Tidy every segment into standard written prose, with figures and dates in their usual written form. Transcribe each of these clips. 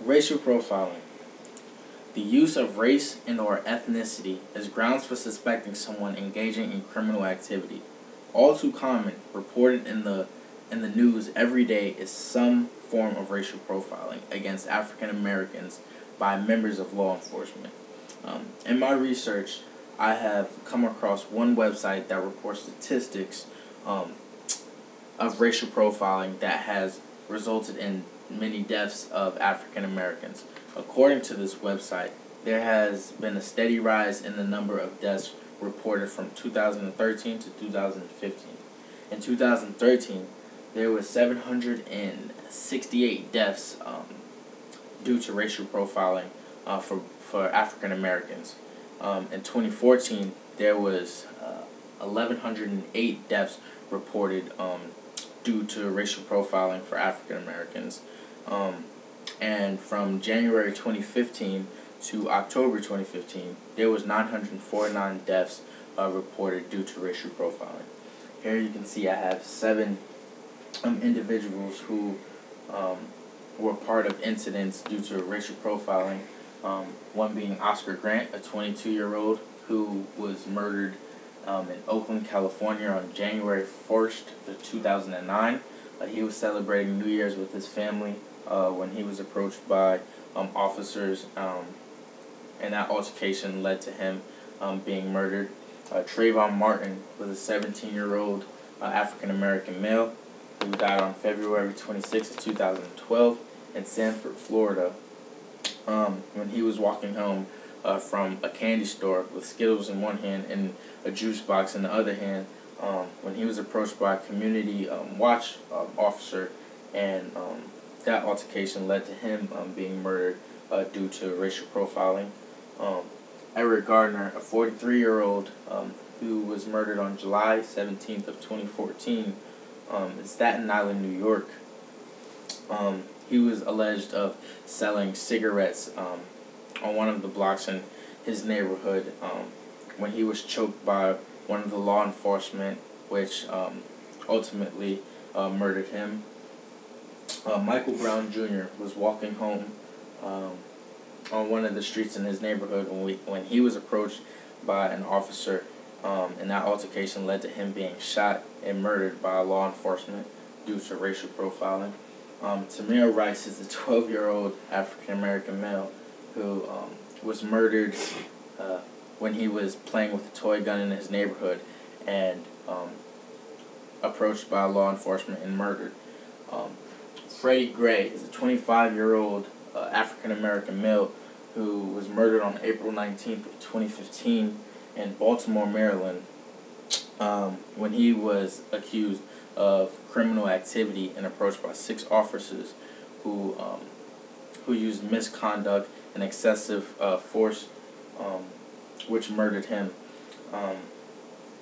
Racial profiling. The use of race and or ethnicity as grounds for suspecting someone engaging in criminal activity. All too common, reported in the news every day, is some form of racial profiling against African Americans by members of law enforcement. In my research, I have come across one website that reports statistics of racial profiling that has resulted in many deaths of African Americans. According to this website, there has been a steady rise in the number of deaths reported from 2013 to 2015. In 2013, there were 768 deaths due to racial profiling for African Americans. In 2014, there was 1,108 deaths reported due to racial profiling for African Americans. And from January 2015 to October 2015, there was 949 deaths reported due to racial profiling. Here you can see I have 7 individuals who were part of incidents due to racial profiling. One being Oscar Grant, a 22-year-old who was murdered in Oakland, California on January 1st, 2009. He was celebrating New Year's with his family when he was approached by officers, and that altercation led to him being murdered. Trayvon Martin was a 17-year-old African-American male who died on February 26, 2012 in Sanford, Florida, when he was walking home from a candy store with Skittles in one hand and a juice box in the other hand, when he was approached by a community watch officer, and that altercation led to him being murdered due to racial profiling. Eric Gardner, a 43-year-old who was murdered on July 17th of 2014 in Staten Island, New York. He was alleged of selling cigarettes on one of the blocks in his neighborhood when he was choked by one of the law enforcement, which ultimately murdered him. Michael Brown Jr. was walking home on one of the streets in his neighborhood when he was approached by an officer, and that altercation led to him being shot and murdered by law enforcement due to racial profiling. Tamir Rice is a 12-year-old African-American male who was murdered when he was playing with a toy gun in his neighborhood and approached by law enforcement and murdered. Freddie Gray is a 25-year-old African-American male who was murdered on April 19th of 2015 in Baltimore, Maryland, when he was accused of criminal activity and approached by 6 officers who used misconduct and excessive force, which murdered him.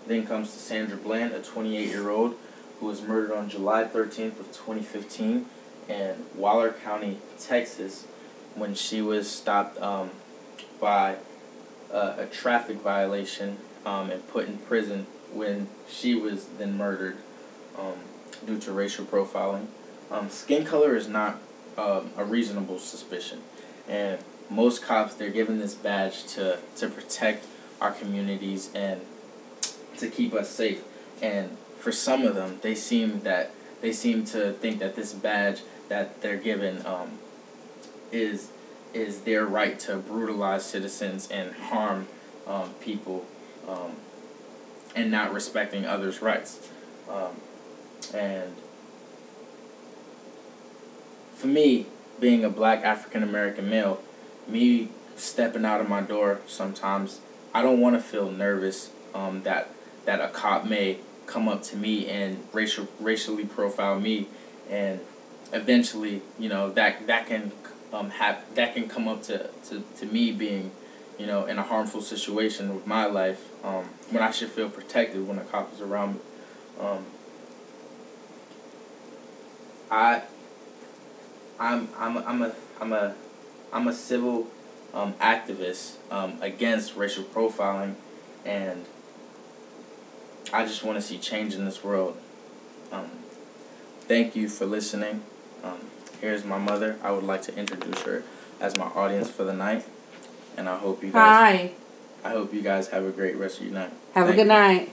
Then comes to Sandra Bland, a 28-year-old who was murdered on July 13th of 2015 in Waller County, Texas, when she was stopped by a traffic violation and put in prison when she was then murdered due to racial profiling. Skin color is not a reasonable suspicion, and most cops, they're given this badge to protect our communities and to keep us safe. And for some of them, they seem to think that this badge that they're given is their right to brutalize citizens and harm people, and not respecting others' rights. And for me, being a black African-American male, me stepping out of my door sometimes, I don't want to feel nervous that a cop may come up to me and racially profile me, and eventually, that can come up to me being, in a harmful situation with my life, when I should feel protected when a cop is around me. I'm a civil activist against racial profiling, and I just want to see change in this world. Thank you for listening. here's my mother. I would like to introduce her as my audience for the night. And I hope you guys. Hi. I hope you guys have a great rest of your night. Have a good night.